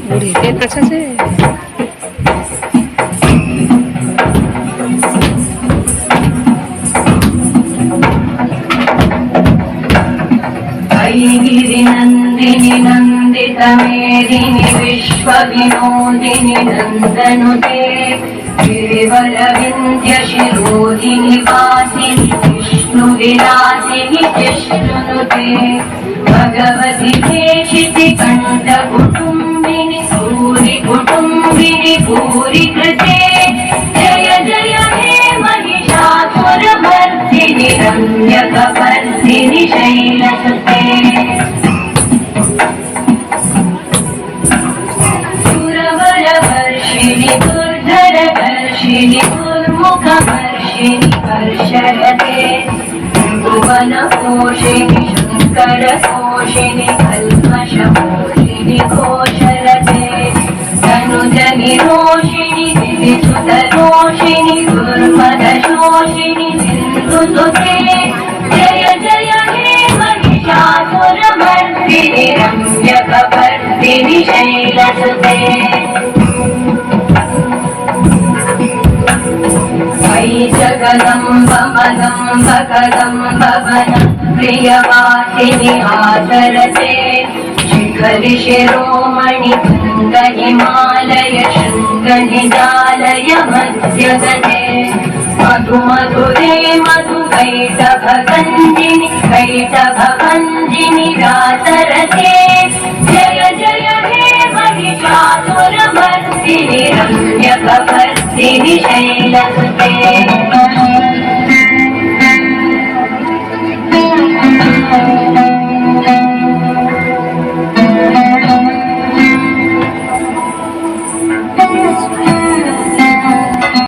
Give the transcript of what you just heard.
বুড়িকে নাচাছে। गिरिनन्दिनि नन्दितमेदिनि विश्वविनोदिनि नन्दनुते केवलविन्द्यशिरोदिनि वासिनि विष्णुविलासिनि जिष्णुनुते भगवति देशिति कण्ठकुटुम्बिनि सूरिकुटुम्बिनि भूरिकृते जय जय हे महिषासुरमर्दिनि रम्यकपर्दिनि शैलसुते सुरवरवर्षिणि दुर्धरवर्षिणि दुर्मुखवर्षिणि कर्षयते भुवनपोषिणि शङ्करपोषिणि कल्मषपोषिणि घोषरते तनुजनिरोषिणि दिविसुतरोषिणि दुर्मदशोषिणि सिन्धुसुते जय जय हे महिषासुरमर्दिनि रम्यकपर्दिनि शैलसुते मयि जगदम्ब मदम्ब कदम्ब वन प्रियवासिनि आचरते शिखरि शिरोमणि तुङ्ग हिमालय शृङ्गनिजालय मध्यगते मधु मधुरे मधु कैटभगञ्जिनि कैटभगञ्जिनि रातरते